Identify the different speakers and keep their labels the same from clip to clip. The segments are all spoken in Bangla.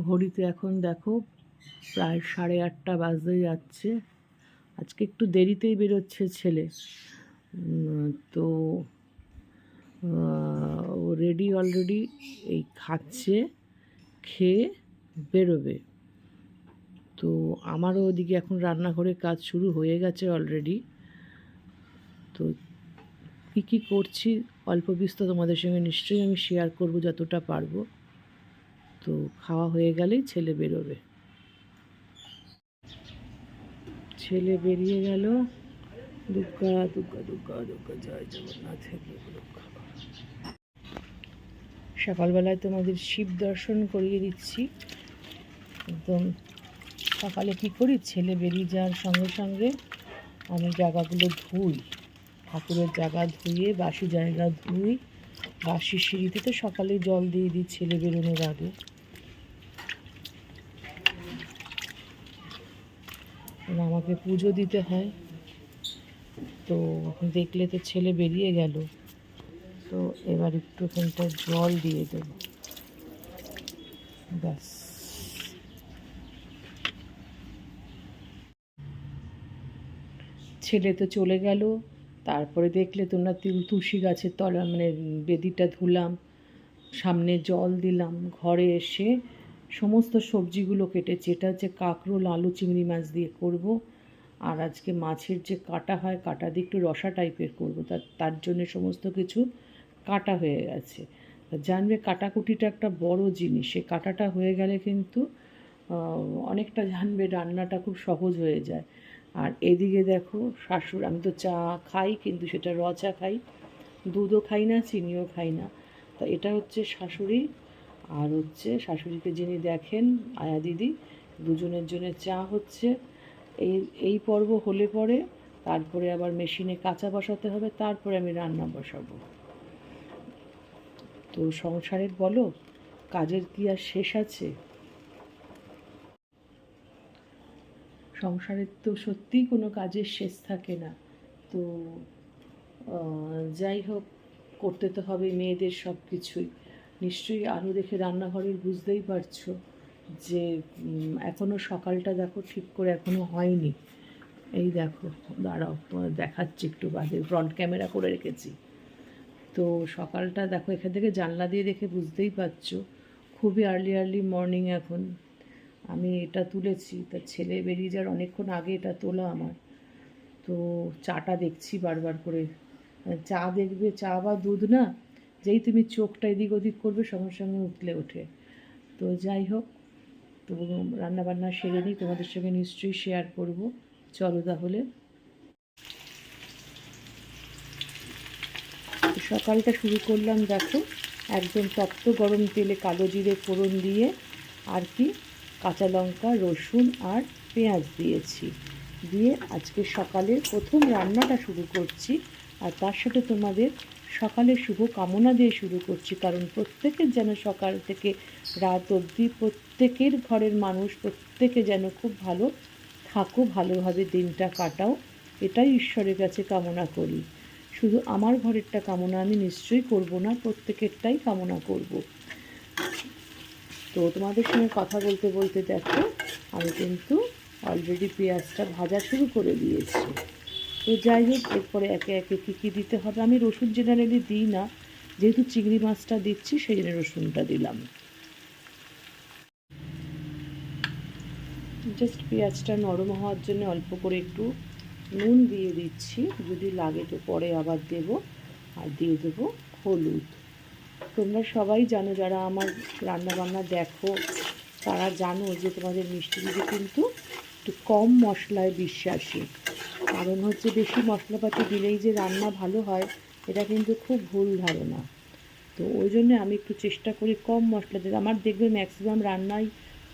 Speaker 1: ঘড়িতে এখন দেখো প্রায় 8:30 বাজতে যাচ্ছে। আজকে একটু দেরিতেই বেরোচ্ছে ছেলে। তো ও রেডি অলরেডি, এই খাচ্ছে, খেয়ে বেরোবে। তো আমারও ওদিকে এখন রান্নাঘরে কাজ শুরু হয়ে গেছে অলরেডি। তো কী কী করছি অল্প বিস্তর তোমাদের সঙ্গে নিশ্চয়ই আমি শেয়ার করব যতটা পারবো। তো খাওয়া হয়ে গেলেই ছেলে বেরোবে। ছেলে বেরিয়ে গেল। দুর্গা দুর্গা দুর্গা দুর্গা জয় জগন্নাথ। সকালবেলায় তোমাদের শিব দর্শন করিয়ে দিচ্ছি। একদম সকালে কী করি, ছেলে বেরিয়ে যাওয়ার সঙ্গে সঙ্গে আমি জায়গাগুলো ধুই, ঠাকুরের জায়গা ধুয়ে বাসি জায়গা ধুই। বাসি সিঁড়িতে তো সকালে জল দিয়ে দিই ছেলে বেরোনোর আগে। আমাকে পুজো দিতে হয়, তো দেখলে তো ছেলে বেরিয়ে গেল, তো এবার একটুখানিটা জল দিয়ে দেব, ব্যাস। ছেলে তো চলে গেল। তারপরে দেখলে তোমরা তুলসী গাছের তলা মানে বেদিটা ধুলাম, সামনে জল দিলাম। ঘরে এসে সমস্ত সবজিগুলো কেটেছি। এটা হচ্ছে কাঁকরোল আলু চিংড়ি মাছ দিয়ে করব। আর আজকে মাছের যে কাটা হয়, কাটা দিয়ে একটু রসা টাইপের করবো। তার জন্য সমস্ত কিছু কাটা হয়ে গেছে। জানবে কাটাকুটিটা একটা বড় জিনিস। সে কাটাটা হয়ে গেলে কিন্তু অনেকটা জানবে রান্নাটা খুব সহজ হয়ে যায়। আর এদিকে দেখো শাশুড়ি, আমি তো চা খাই কিন্তু সেটা র চা খাই, দুধও খাই না, চিনিও খাই না। তা এটা হচ্ছে শাশুড়ি, আর হচ্ছে শাশুড়িকে যিনি দেখেন আয়া দিদি, দুজনের জন্য চা হচ্ছে। এই পর্ব হলে পরে তারপরে আবার মেশিনে কাঁচা বসাতে হবে, তারপরে আমি রান্না বসাবো। তো সংসারের বলো, কাজের কি আর শেষ আছে? সংসারের তো সত্যিই কোনো কাজের শেষ থাকে না। তো যাই হোক, করতে তো হবে মেয়েদের সব কিছুই। নিশ্চয়ই আলো দেখে রান্নাঘরের বুঝতেই পারছো যে এখনও সকালটা দেখো ঠিক করে এখনও হয়নি। এই দেখো, দাঁড়াও দেখাচ্ছি একটু বাদে, ফ্রন্ট ক্যামেরা করে রেখেছি। তো সকালটা দেখো এখান থেকে জানলা দিয়ে দেখে বুঝতেই পারছো খুবই আর্লি মর্নিং এখন। আমি এটা তুলেছি, তার ছেলে বেরিয়ে যাওয়ার অনেকক্ষণ আগে এটা তোলা আমার। তো চাটা দেখছি বারবার করে। চা দেখবে, চা বা দুধ না, যেই তুমি চোখটা এদিক ওদিক করবে সঙ্গে সঙ্গে উঠলে ওঠে। তো যাই হোক, তো রান্নাবান্না সেরে নিই, তোমাদের সঙ্গে নিশ্চয়ই শেয়ার করব। চলো তাহলে। সকালটা শুরু করলাম দেখো একদম তপ্ত গরম তেলে কালো জিরে ফোড়ন দিয়ে, আর কি কাঁচা লঙ্কা রসুন আর পেঁয়াজ দিয়েছি, দিয়ে আজকে সকালে প্রথম রান্নাটা শুরু করছি। আর তার সাথে তোমাদের সকালে শুভ কামনা দিয়ে শুরু করছি, কারণ প্রত্যেকের যেন সকাল থেকে রাত অবধি প্রত্যেকের ঘরের মানুষ প্রত্যেকে যেন খুব ভালো থাকো, ভালোভাবে দিনটা কাটাও, এটাই ঈশ্বরের কাছে কামনা করি। শুধু আমার ঘরেরটা কামনা আমি নিশ্চয়ই করব না, প্রত্যেকেরটাই কামনা করব। তো তোমাদের সঙ্গে কথা বলতে বলতে দেখো আমি কিন্তু অলরেডি পেঁয়াজটা ভাজা শুরু করে দিয়েছি। তো যাই হোক, এরপরে একে একে কী কী দিতে হবে। আমি রসুন জেনারেলি দিই না, যেহেতু চিংড়ি মাছটা দিচ্ছি সেই জন্য রসুনটা দিলাম। জাস্ট পেঁয়াজটা নরম হওয়ার জন্য অল্প করে একটু নুন দিয়ে দিচ্ছি, যদি লাগে তো পরে আবার দেব। আর দিয়ে দেবো হলুদ। তোমরা সবাই জানো, যারা আমার রান্নাবান্না দেখো তারা জানো যে তোমাদের মিষ্টি দিদি কিন্তু একটু কম মশলায় বিশ্বাসী। কারণ হচ্ছে বেশি মশলাপাতি দিলেই যে রান্না ভালো হয় এটা কিন্তু খুব ভুল ধারণা। তো ওই জন্য আমি একটু চেষ্টা করি কম মশলা দিতে। আমার দেখবে ম্যাক্সিমাম রান্নায়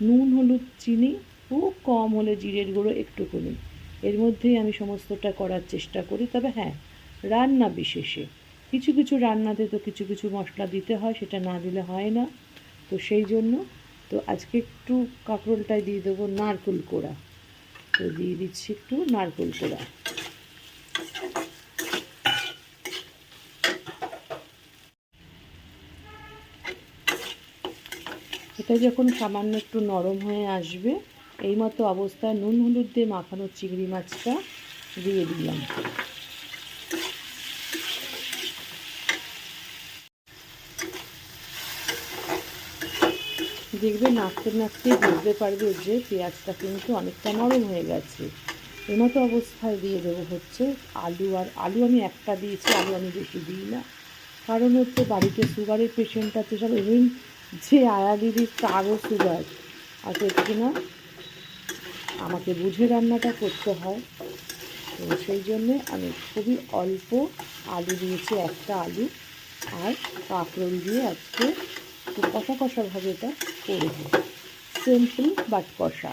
Speaker 1: নুন হলুদ চিনি খুব কম হলে জিরের গুঁড়ো একটুকুনি, এর মধ্যেই আমি সমস্তটা করার চেষ্টা করি। তবে হ্যাঁ, রান্না বিশেষে কিছু কিছু রান্নাতে তো কিছু কিছু মশলা দিতে হয়, সেটা না দিলে হয় না। তো সেই জন্য তো আজকে একটু কাঁকরোলটায় দিয়ে দেবো নারকেল কোড়া। তো দিয়ে দিচ্ছি একটু নারকেল কোড়া। এটা যখন সামান্য একটু নরম হয়ে আসবে, এই মতো অবস্থায় নুন হলুদ দিয়ে মাখানো চিংড়ি মাছটা দিয়ে দিলাম। দেখবে নাড়তে নাড়তে বুঝতে পারবে যে পেঁয়াজটা কিন্তু অনেকটা নরম হয়ে গেছে। এই মতো অবস্থায় দিয়ে দেবো হচ্ছে আলু। আর আলু আমি একটা দিয়েছি, আলু আমি বেশি দিই না, কারণ হচ্ছে বাড়িতে সুগারের পেশেন্ট আছে সব, ইভেন যে আয়া দিদির তারও সুগার আছে কিনা আমাকে বুঝে রান্নাটা করতে হয়। তো সেই জন্যে আমি খুবই অল্প আলু দিয়েছি, একটা আলু, আর কাঁকরোল দিয়ে আজকে একটু কষা কষাভাবে এটা করবো। সিম্পল বাট কষা।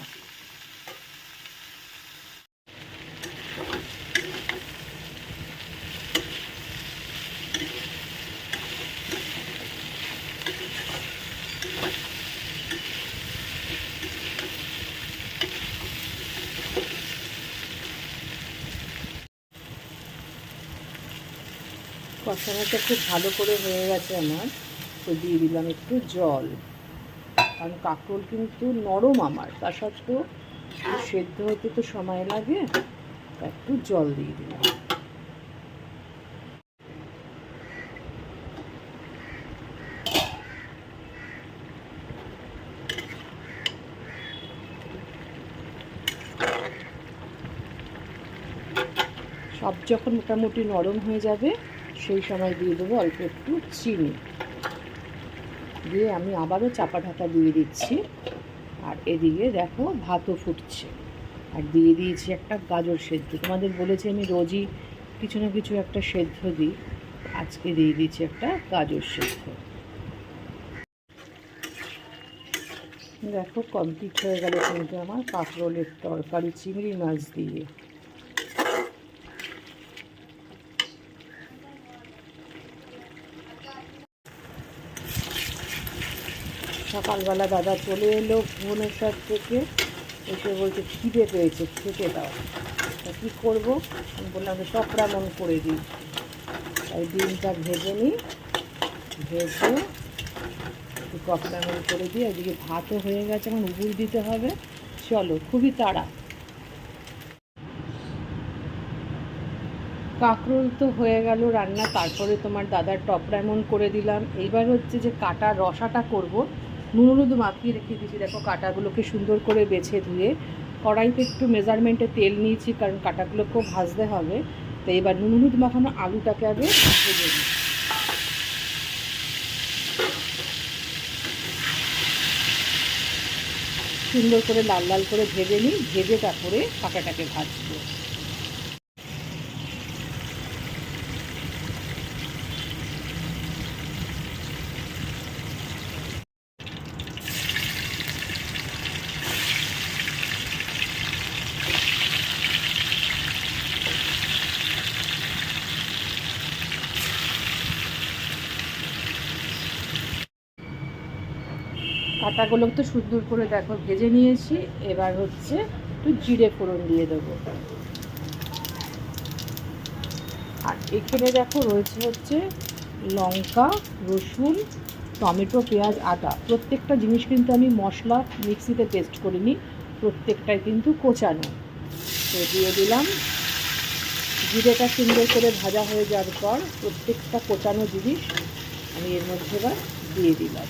Speaker 1: কষানোটা খুব ভালো করে হয়ে গেছে আমার। তো দিয়ে দিলাম একটু জল, কারণ কাঁকরোল কিন্তু নরম আমার, তা সত্ত্বেও সেদ্ধ হতে তো সময় লাগে, একটু জল দিয়ে দিলাম। সব যখন মোটামুটি নরম হয়ে যাবে সেই সময় দিয়ে দেবো অল্প একটু চিনি, দিয়ে আমি আবারও চাপা ঢাকা দিয়ে দিচ্ছি। আর এদিকে দেখো ভাতও ফুটছে, আর দিয়ে দিয়েছি একটা গাজর সেদ্ধ। তোমাদের বলেছি আমি রোজই কিছু না কিছু একটা সেদ্ধ দিই, আজকে দিয়ে দিয়েছি একটা গাজর সেদ্ধ। দেখো কমপ্লিট হয়ে গেল কিন্তু আমার কাঁকরোলের তরকারি চিংড়ি মাছ দিয়ে। সকালবেলা দাদা চলে এলো ভুবনেশ্বর থেকে, এসে বলছে খিদে পেয়েছে, খেতে দাও। তা কী করবো, আমি বললাম যে টকরা মন করে দিই। তাই ডিমটা ভেজে নিই, ভেজে একটু টকরা মন করে দিই। এদিকে ভাতও হয়ে গেছে, আমার উগুল দিতে হবে। চলো, খুবই তাড়া। কাঁকরোল তো হয়ে গেল রান্না, তারপরে তোমার দাদার টপরা এমন করে দিলাম। এইবার হচ্ছে যে কাটা রসাটা করব। নুন হলুদ মাখিয়ে রেখে দিয়েছি, দেখো কাটাগুলোকে সুন্দর করে বেছে ধুয়ে কড়াইতে একটু মেজারমেন্টে তেল নিয়েছি, কারণ কাটাগুলোকেও ভাজতে হবে। তো এবার নুন হলুদ মাখানো আলুটাকে আগে ভেজে নিই। সুন্দর করে লাল লাল করে ভেজে নিই, ভেজে তারপরে কাটাটাকে ভাজবো। কাটাগুলো তো সুন্দর করে দেখো ভেজে নিয়েছি। এবার হচ্ছে একটু জিরে ফোড়ন দিয়ে দেবো। আর এখানে দেখো রয়েছে হচ্ছে লঙ্কা, রসুন, টমেটো, পেঁয়াজ, আদা। প্রত্যেকটা জিনিস কিন্তু আমি মশলা মিক্সিতে পেস্ট করিনি, প্রত্যেকটাই কিন্তু কোচানো। তো দিয়ে দিলাম। জিরেটা সুন্দর করে ভাজা হয়ে যাওয়ার পর প্রত্যেকটা কোচানো জিনিস আমি এর মধ্যে এবার দিয়ে দিলাম।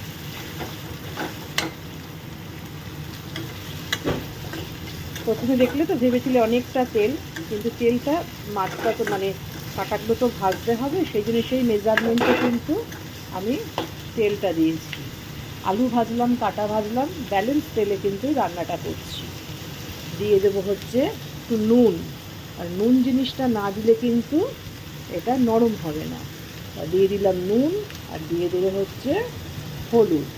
Speaker 1: প্রথমে দেখলে তো ভেবেছিলে অনেকটা তেল, কিন্তু তেলটা মাছটা তো মানে কাটাগুলো তো ভাজতে হবে, সেই জন্য সেই মেজারমেন্টে কিন্তু আমি তেলটা দিয়েছি। আলু ভাজলাম, কাটা ভাজলাম, ব্যালেন্স তেলে কিন্তু রান্নাটা করছি। দিয়ে দেবো হচ্ছে একটু নুন, আর নুন জিনিসটা না দিলে কিন্তু এটা নরম হবে না। দিয়ে দিলাম নুন, আর দিয়ে দেবে হচ্ছে হলুদ।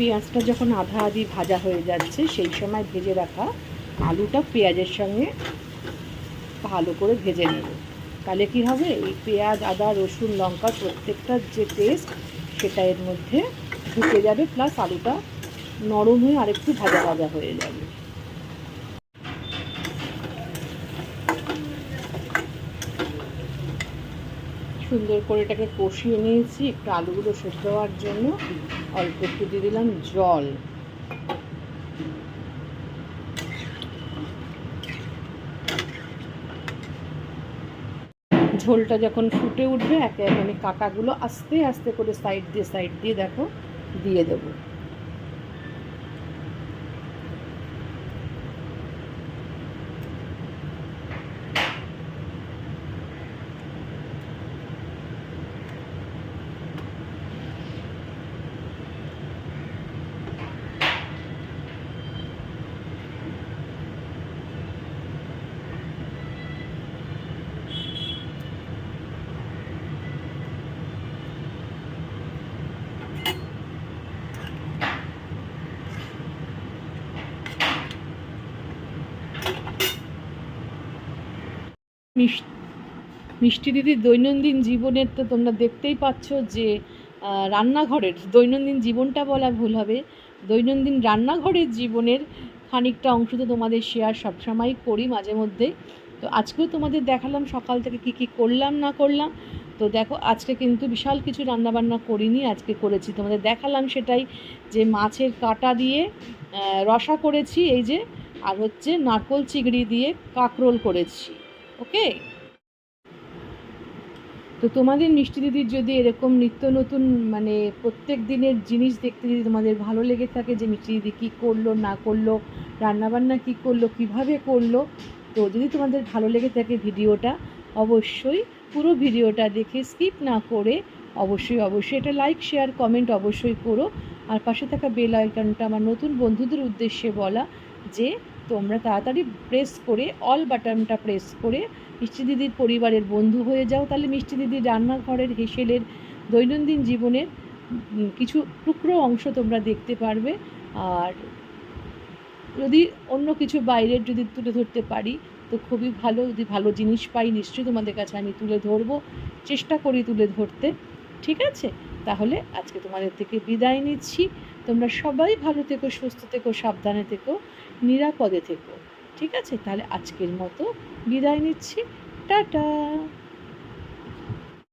Speaker 1: পেঁয়াজটা যখন আধা আধি ভাজা হয়ে যাচ্ছে সেই সময় ভেজে রাখা আলুটা পেঁয়াজের সঙ্গে ভালো করে ভেজে নেব। তাহলে কি হবে, এই পেঁয়াজ, আদা, রসুন, লঙ্কা প্রত্যেকটার যে টেস্ট সেটা এর মধ্যে ঢুকে যাবে, প্লাস আলুটা নরম হয়ে আরেকটু ভাজা ভাজা হয়ে যাবে। সুন্দর করে এটাকে কষিয়ে নিয়েছি। একটু আলুগুলো সেদ্ধ হওয়ার জন্য অল্প একটু দিয়ে দিলাম জল। ঝোলটা যখন ফুটে উঠবে একে একে আমি কাঁটাগুলো আস্তে আস্তে করে সাইড দিয়ে দেখো দিয়ে দেবো। মিষ্টি দিদির দৈনন্দিন জীবনের তো তোমরা দেখতেই পাচ্ছ যে রান্নাঘরের দৈনন্দিন জীবনটা বলা ভুল হবে, দৈনন্দিন রান্নাঘরের জীবনের খানিকটা অংশ তো তোমাদের শেয়ার সবসময় করি মাঝে মধ্যে। তো আজকেও তোমাদের দেখালাম সকাল থেকে কি কি করলাম না করলাম। তো দেখো আজকে কিন্তু বিশাল কিছু রান্নাবান্না করিনি, আজকে করেছি তোমাদের দেখালাম সেটাই, যে মাছের কাঁটা দিয়ে রসা করেছি এই যে, আর হচ্ছে নারকোল চিংড়ি দিয়ে কাঁকরোল করেছি। ওকে, তো তোমাদের মিষ্টি দিদির যদি এরকম নিত্য নতুন মানে প্রত্যেক দিনের জিনিস দেখতে যদি তোমাদের ভালো লেগে থাকে, যে মিষ্টি দিদি কী করলো না করলো, রান্নাবান্না কী করলো, কীভাবে করলো, তো যদি তোমাদের ভালো লেগে থাকে ভিডিওটা, অবশ্যই পুরো ভিডিওটা দেখে স্কিপ না করে অবশ্যই এটা লাইক শেয়ার কমেন্ট অবশ্যই করো। আর পাশে থাকা বেল আইকনটা আমার নতুন বন্ধুদের উদ্দেশ্যে বলা, যে তোমরা তাড়াতাড়ি প্রেস করে অল বাটনটা প্রেস করে মিষ্টি দিদির পরিবারের বন্ধু হয়ে যাও। তাহলে মিষ্টি দিদির রান্নাঘরের হেসেলের দৈনন্দিন জীবনের কিছু টুকরো অংশ তোমরা দেখতে পারবে। আর যদি অন্য কিছু বাইরের যদি তুলে ধরতে পারি তো খুবই ভালো, যদি ভালো জিনিস পাই নিশ্চয়ই তোমাদের কাছে আমি তুলে ধরবো, চেষ্টা করি তুলে ধরতে। ঠিক আছে, তাহলে আজকে তোমাদের থেকে বিদায় নিচ্ছি। তোমরা সবাই ভালো থেকো, সুস্থ থেকো, সাবধানে থেকো, নিরাপদে থেকো। ঠিক আছে, তাহলে আজকের মতো বিদায় নিচ্ছি। টাটা।